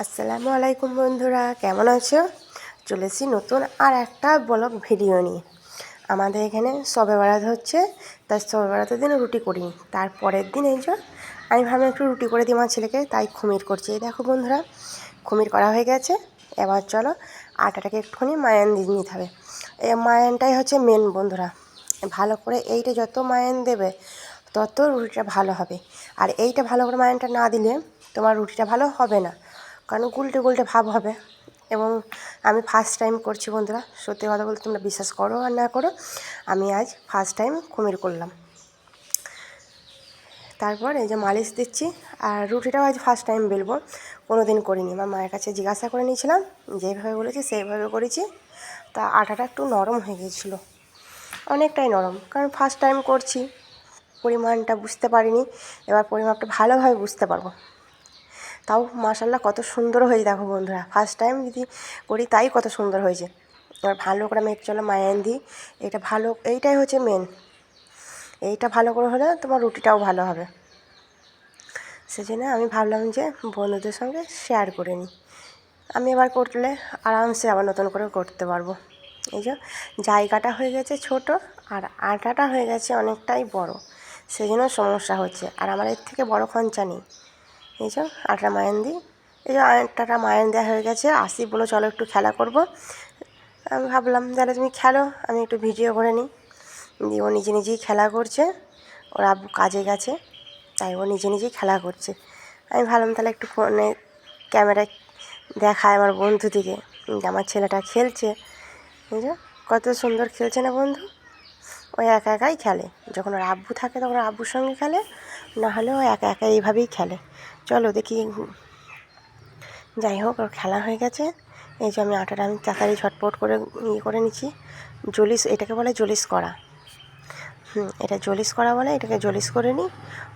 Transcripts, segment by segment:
আসসালামু আলাইকুম বন্ধুরা, কেমন আছো? চলে এসেছি নতুন আর একটা ব্লগ ভিডিও নিয়ে। আমাদের এখানে শবে বরাত হচ্ছে, তাই শবে বরাতের দিন রুটি করিনি। তারপরের দিন এই যে আমি ভাবলাম একটু রুটি করে দিই আমার ছেলেকে, তাই খুমির করছি। এই দেখো বন্ধুরা, খুমির করা হয়ে গেছে। এবার চলো আটাটাকে একটুখানি ময়ান দিয়ে নিতে হবে। এই ময়ানটাই হচ্ছে মেন বন্ধুরা। ভালো করে এইটা যত ময়ান দেবে তত রুটিটা ভালো হবে। আর এইটা ভালো করে ময়ানটা না দিলে তোমার রুটিটা ভালো হবে না, কারণ গুলটে গুলটে ভাব হবে। এবং আমি ফার্স্ট টাইম করছি বন্ধুরা, সত্যি কথা বলতে তোমরা বিশ্বাস করো আর না করো, আমি আজ ফার্স্ট টাইম কুমির করলাম। তারপর এই যে মালিশ দিচ্ছি। আর রুটিটাও আজ ফার্স্ট টাইম বেলবো, কোনো দিন করিনি। আমার মায়ের কাছে জিজ্ঞাসা করে নিয়েছিলাম, যেভাবে বলেছি সেইভাবে করেছি। তা আটাটা একটু নরম হয়ে গিয়েছিলো, অনেকটাই নরম, কারণ ফার্স্ট টাইম করছি, পরিমাণটা বুঝতে পারিনি। এবার পরিমাপটা ভালোভাবে বুঝতে পারবো। তাও মাশাল্লাহ কত সুন্দর হয়েছে দেখো বন্ধুরা, ফার্স্ট টাইম যদি করি তাই কত সুন্দর হয়েছে। এবার ভালো করে আমি চলো মায়ান দিই। এটা ভালো, এইটাই হচ্ছে মেন। এইটা ভালো করে হলে তোমার রুটিটাও ভালো হবে। সেজন্য আমি ভাবলাম যে বন্ধুদের সঙ্গে শেয়ার করে নিই। আমি এবার করলে আরামসে আবার নতুন করে করতে পারবো। এই যে জায়গাটা হয়ে গেছে ছোট, আর আটাটা হয়ে গেছে অনেকটাই বড়, সেই জন্য সমস্যা হচ্ছে। আর আমার এর থেকে বড় খঞ্চা নেই। এই যে আটা মায়ান দিই। এই যে আটাটা মায়ান দেওয়া হয়ে গেছে। আসি বলো চলো একটু খেলা করব। আমি ভাবলাম তাহলে তুমি খেলো, আমি একটু ভিডিও করে নিই। দিয়ে ও নিজে নিজেই খেলা করছে, ওর আব্বু কাজে গেছে, তাই ও নিজে নিজেই খেলা করছে। আমি ভাবলাম তাহলে একটু ফোনে ক্যামেরায় দেখায় আমার বন্ধুদিকে যে আমার ছেলেটা খেলছে। বুঝলো কত সুন্দর খেলছে না বন্ধু? ওই একা একাই খেলে, যখন ওর আব্বু থাকে তখন ওর আব্বুর সঙ্গে খেলে, না হলে ও একা একা এইভাবেই খেলে। চলো দেখি। যাই হোক, ওর খেলা হয়ে গেছে। এই যে আমি আটাটা আমি তাড়াতাড়ি ঝটপট করে করে নিচ্ছি। জলিস, এটাকে বলে জলিস করা। এটা জলিস করা বলে, এটাকে জলিস করে নিই।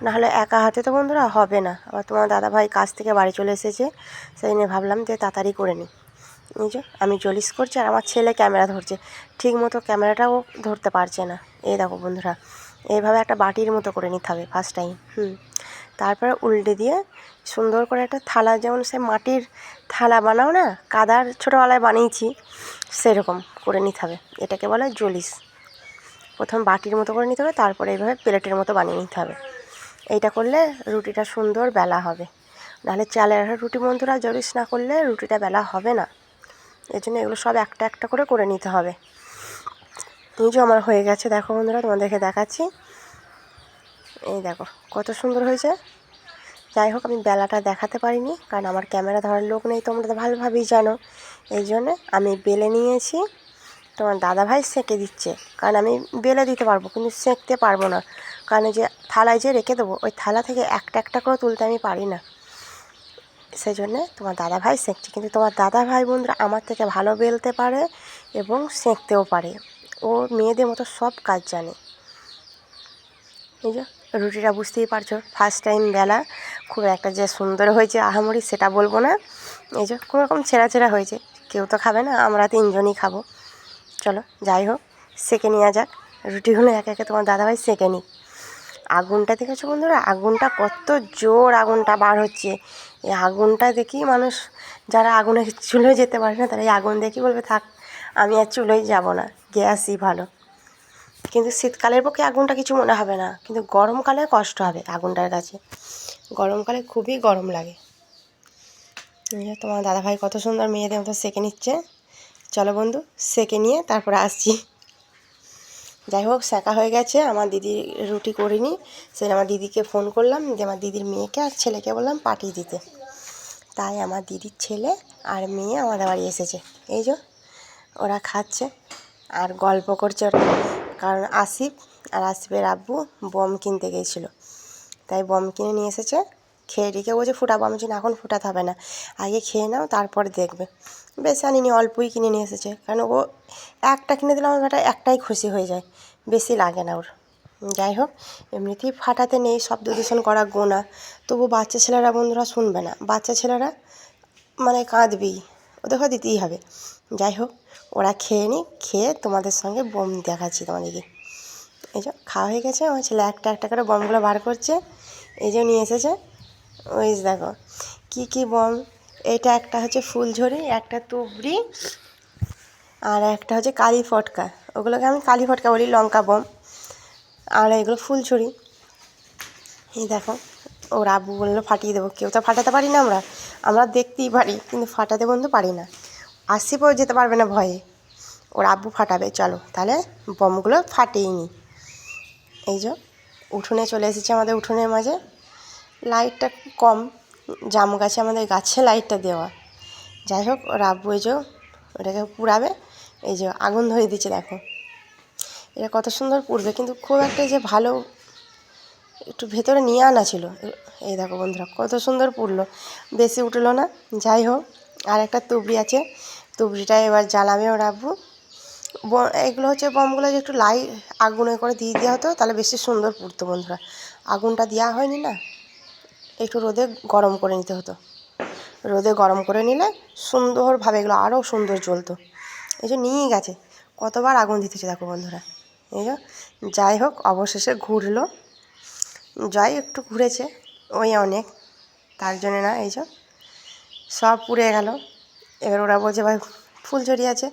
নাহলে একা হাতে তো বন্ধুরা হবে না। আবার তোমার দাদাভাই কাজ থেকে বাড়ি চলে এসেছে, সেই নিয়ে ভাবলাম যে তাড়াতাড়ি করে নিই। এই যে আমি জলিস করছি, আর আমার ছেলে ক্যামেরা ধরছে। ঠিক মতো ক্যামেরাটাও ধরতে পারছে না। এই দেখো বন্ধুরা, এইভাবে একটা বাটির মতো করে নিতে হবে ফার্স্ট টাইম। তারপরে উল্টে দিয়ে সুন্দর করে একটা থালা, যেমন সে মাটির থালা বানাও না, কাদার ছোটোবেলায় বানিয়েছি, সেরকম করে নিতে হবে। এটাকে বলে জলিস। প্রথম বাটির মতো করে নিতে হবে, তারপরে এইভাবে প্লেটের মতো বানিয়ে নিতে হবে। এইটা করলে রুটিটা সুন্দর বেলা হবে। নাহলে চালের রুটি বন্ধুরা জলিস না করলে রুটিটা বেলা হবে না। এই জন্য এগুলো সব একটা একটা করে নিতে হবে। এই যে আমার হয়ে গেছে দেখো বন্ধুরা, তোমাদেরকে দেখাচ্ছি। এই দেখো কত সুন্দর হয়েছে। যাই হোক, আমি বেলাটা দেখাতে পারিনি, কারণ আমার ক্যামেরা ধরার লোক নেই, তোমরা তো ভালোভাবেই জানো। এই জন্যে আমি বেলে নিয়েছি। তোমার দাদাভাই সেঁকে দিচ্ছে, কারণ আমি বেলে দিতে পারবো কিন্তু সেঁকতে পারবো না, কারণ যে থালায় যে রেখে দেবো ওই থালা থেকে একটা একটা করে তুলতে আমি পারি না। সেই জন্যে তোমার দাদাভাই সেঁকছে। কিন্তু তোমার দাদাভাই বন্ধুরা আমার থেকে ভালো বেলতে পারে এবং সেঁকতেও পারে। ও মেয়েদের মতো সব কাজ জানে। এই যে রুটিটা বুঝতেই পারছো, ফার্স্ট টাইম বেলা। খুব একটা যে সুন্দর হয়েছে আহামরি সেটা বলবো না। এই যে কোনোরকম ছেঁড়া ছেঁড়া হয়েছে, কেউ তো খাবে না, আমরা তিনজনই খাবো। চলো যাই হোক, সেঁকে নেওয়া যাক রুটিগুলো একে একে। তোমার দাদাভাই সেঁকে নিই। আগুনটা দেখেছো বন্ধুরা, আগুনটা কত জোর আগুনটা বার হচ্ছে। এই আগুনটা দেখি মানুষ, যারা আগুনে চুলোয় যেতে পারে না, তারা এই আগুন দেখি বলবে থাক আমি আর চুলোয় যাব না, গ্যাসই ভালো। কিন্তু শীতকালের পক্ষে আগুনটা কিছু মনে হবে না, কিন্তু গরমকালে কষ্ট হবে আগুনটার কাছে। গরমকালে খুবই গরম লাগে। তোমার দাদাভাই কত সুন্দর মেয়েদের মতো সেঁকে নিচ্ছে। চলো বন্ধু, সেঁকে নিয়ে তারপরে আসছি। যাই হোক, সেঁকা হয়ে গেছে। আমার দিদি রুটি করিনি, সেই আমার দিদিকে ফোন করলাম, যে আমার দিদির মেয়েকে আর ছেলেকে বললাম পাঠিয়ে দিতে। তাই আমার দিদির ছেলে আর মেয়ে আমাদের বাড়ি এসেছে। এই যে ওরা খাচ্ছে আর গল্প করছে ওরা, কারণ আসিফ আর আসিফের আব্বু বম কিনতে গিয়েছিলো, তাই বম কিনে নিয়ে এসেছে। খেয়ে রেখে বলছে ফুটাবো। আমি বলছি না, এখন ফুটাতে হবে না, আগে খেয়ে নাও তারপরে দেখবে। বেশি আনিনি, অল্পই কিনে নিয়ে এসেছে, কারণ ও একটা কিনে দিলে আমার বেটা একটাই খুশি হয়ে যায়, বেশি লাগে না ওর। যাই হোক, এমনিতেই ফাটাতে নেই, শব্দ দূষণ করা গোনা, তবু বাচ্চা ছেলেরা বন্ধুরা শুনবে না, বাচ্চা ছেলেরা মানে কাঁদবেই, ওদেরকে দিতেই হবে। যাই হোক, ওরা খেয়ে নিই, খেয়ে তোমাদের সঙ্গে বম দেখাচ্ছি তোমাদেরকে। এই যে খাওয়া হয়ে গেছে, আমার ছেলে একটা একটা করে বমগুলো বার করছে। এই যে নিয়ে এসেছে, ওই দেখো কী কী বম। এটা একটা হচ্ছে ফুলঝুরি, একটা তুবড়ি, আর একটা হচ্ছে কালী ফটকা। ওগুলোকে আমি কালী ফটকা বলি, লঙ্কা বম। আর এগুলো ফুলঝুরি। এই দেখো, ওর আব্বু বললো ফাটিয়ে দেবো। কেউ তো ফাটাতে পারি না আমরা, আমরা দেখতেই পারি কিন্তু ফাটাতে বন্ধু পারি না। আসিপও যেতে পারবে না ভয়ে, ওর আব্বু ফাটাবে। চলো তাহলে বমগুলো ফাটিয়ে নিই। এই যে উঠোনে চলে এসেছে, আমাদের উঠোনের মাঝে লাইটটা কম, জাম গাছে আমাদের গাছে লাইটটা দেওয়া। যাই হোক, ওর আব্বু এই যে ওটাকে পুড়াবে। এই যে আগুন ধরে দিচ্ছে, দেখো এটা কত সুন্দর পুড়বে, কিন্তু খুব একটা যে ভালো, একটু ভেতরে নিয়ে আনা ছিল। এই দেখো বন্ধুরা কত সুন্দর পুড়লো, বেশি উঠলো না। যাই হোক, আর একটা তুবড়ি আছে, তুবড়িটা এবার জ্বালাবে ওর আব্বু। এগুলো হচ্ছে বমগুলো যে একটু আগুনে করে দিয়ে দেওয়া হতো তাহলে বেশি সুন্দর পুড়তো বন্ধুরা। আগুনটা দেওয়া হয়নি না, একটু রোদে গরম করে নিতে হতো। রোদে গরম করে নিলে সুন্দরভাবে এগুলো আরও সুন্দর জ্বলতো। এই যে নিয়ে গেছে, কতবার আগুন দিতেছে দেখো বন্ধুরা। এই যে যাই হোক, অবশেষে ঘুরলো। যাই একটু ঘুরেছে, ওই অনেক, তার জন্য না। এই যে সব পুড়ে গেল। এবার ওরা বলছে ভাই ফুলঝুরি আছে,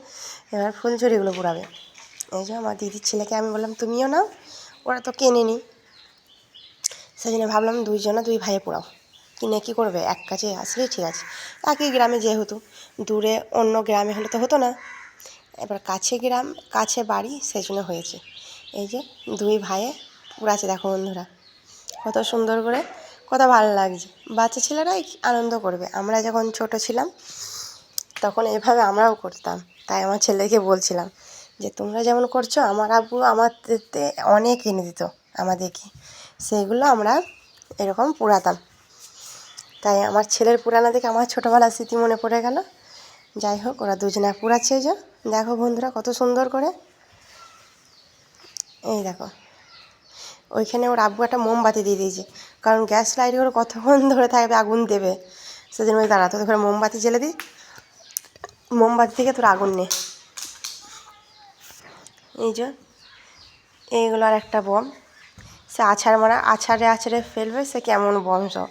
এবার ফুলঝুরিগুলো পুড়াবে। এই যে আমার দিদির ছেলেকে আমি বললাম তুমিও নাও, ওরা তো কেনে নি, সেই জন্য ভাবলাম দুই ভাইয়ে পোড়াও। কিনে কী করবে, এক কাছে আসলেই ঠিক আছে। একই গ্রামে যেহেতু, দূরে অন্য গ্রামে হলে তো হতো না। এবার কাছে গ্রাম, কাছে বাড়ি, সেই জন্য হয়েছে। এই যে দুই ভাইয়ে পুড়াচ্ছে দেখো বন্ধুরা, কত সুন্দর করে, কত ভালো লাগছে। বাচ্চা ছেলেরাই আনন্দ করবে। আমরা যখন ছোট ছিলাম তখন এভাবে আমরাও করতাম। তাই আমার ছেলেকে বলছিলাম যে তোমরা যেমন করছো, আমার আব্বু আমাদেরতে অনেক এনে দিত আমাদেরকে, সেইগুলো আমরা এরকম পোড়াতাম। তাই আমার ছেলের পুরানো দেখে আমার ছোটোবেলার স্মৃতি মনে পড়ে গেল। যাই হোক, ওরা দুজনে পুড়াচ্ছে। যে দেখো বন্ধুরা কত সুন্দর করে। এই দেখো, ওইখানে ওর আব্বু একটা মোমবাতি দিয়ে দিয়েছে, কারণ গ্যাস লাইটে ওর কতক্ষণ ধরে থাকবে, আগুন দেবে। সেদিন ওই দাঁড়াতো, ওখানে মোমবাতি জ্বেলে দিই, মোমবাতি থেকে তোর আগুন নে। এই যে এইগুলো আর একটা বম, সে আছাড় মারা, আছাড়ে আছাড়ে ফেলবে, সে কেমন বম সব।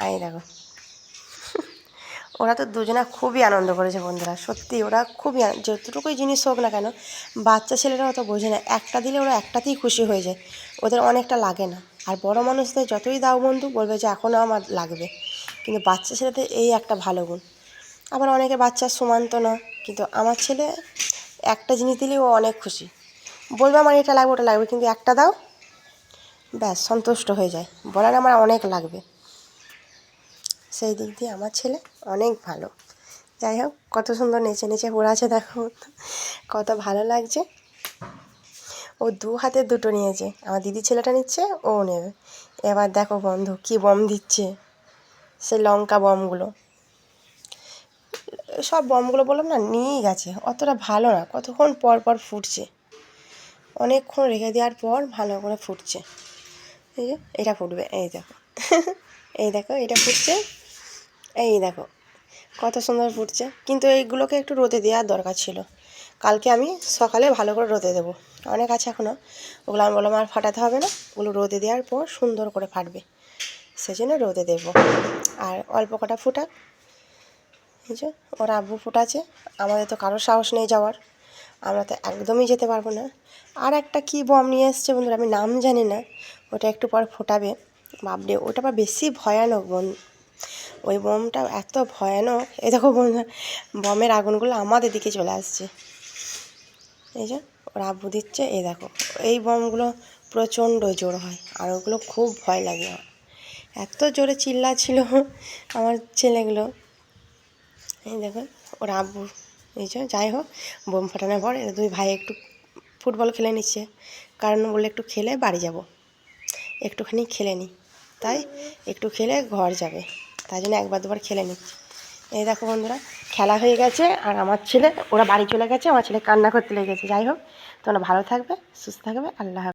এই দেখো, ওরা তো দুজনা খুবই আনন্দ করেছে বন্ধুরা, সত্যি ওরা খুবই, যতটুকুই জিনিস হোক না কেন, বাচ্চা ছেলেরা অত বোঝে না, একটা দিলে ওরা একটাতেই খুশি হয়ে যায়, ওদের অনেকটা লাগে না। আর বড় মানুষদের যতই দাও বন্ধু, বলবে যে এখনও আমার লাগবে, কিন্তু বাচ্চা ছেলেদের এই একটা ভালো গুণ। আবার অনেকে বাচ্চার সমান তো না, কিন্তু আমার ছেলে একটা জিনিস দিলেই ও অনেক খুশি, বলবে আমার এটা লাগবে ওটা লাগবে, কিন্তু একটা দাও ব্যাস সন্তুষ্ট হয়ে যায়, বলার আমার অনেক লাগবে। সেই দিক দিয়ে আমার ছেলে অনেক ভালো। যাই হোক, কত সুন্দর নেচে নেচে পড়াছে দেখো, কত ভালো লাগছে। ও দু হাতে দুটো নিয়েছে, আমার দিদির ছেলেটা নিচ্ছে, ও নেবে। এবার দেখো বন্ধু কী বম দিচ্ছে, সে লঙ্কা বমগুলো, সব বমগুলো বললাম না নিয়েই গেছে, অতটা ভালো না, কতক্ষণ পর পর ফুটছে, অনেকক্ষণ রেখে দেওয়ার পর ভালো করে ফুটছে। এই যে এটা ফুটবে, এই দেখো এই দেখো এটা ফুটছে, এই দেখো কত সুন্দর ফুটছে। কিন্তু এইগুলোকে একটু রোদে দেওয়ার দরকার ছিল, কালকে আমি সকালে ভালো করে রোদে দেবো। অনেক আছে এখনও, ওগুলো আমি বললাম আর ফাটাতে হবে না, ওগুলো রোদে দেওয়ার পর সুন্দর করে ফাটবে, সেজন্য রোদে দেবো। আর অল্প কটা ফুটাক। এই যে ওর আব্বু ফুটাচ্ছে, আমাদের তো কারোর সাহস নেই যাওয়ার, আমরা তো একদমই যেতে পারবো না। আর একটা কী বম নিয়ে এসছে বন্ধুরা, আমি নাম জানি না, ওটা একটু পর ফোটাবে। বাপরে, ওটা আবার বেশি ভয়ানক ওই বমটা এত ভয়ানক। এই দেখো বন্ধুরা, বমের আগুনগুলো আমাদের দিকে চলে আসছে। এই যে ওর আব্বু দিচ্ছে, এই দেখো, এই বমগুলো প্রচণ্ড জোর হয়, আর ওগুলো খুব ভয় লাগে আমার। এত জোরে চিল্লাচ্ছিল আমার ছেলেগুলো। এই দেখো ওর আব্বু, এই যে যাই হোক, বোম ফাটানোর পর দুই ভাই একটু ফুটবল খেলে নিচ্ছে, কারণ বললে একটু খেলে বাড়ি যাব, একটুখানি খেলে নিই, তাই একটু খেলে ঘর যাবে, তাই জন্য একবার দুবার খেলে নিচ্ছে। এই দেখো বন্ধুরা, খেলা হয়ে গেছে, আর আমার ছেলে, ওরা বাড়ি চলে গেছে, আমার ছেলে কান্না করতে লেগেছে। যাই হোক, তোমরা ভালো থাকবে, সুস্থ থাকবে, আল্লাহ হাফেজ।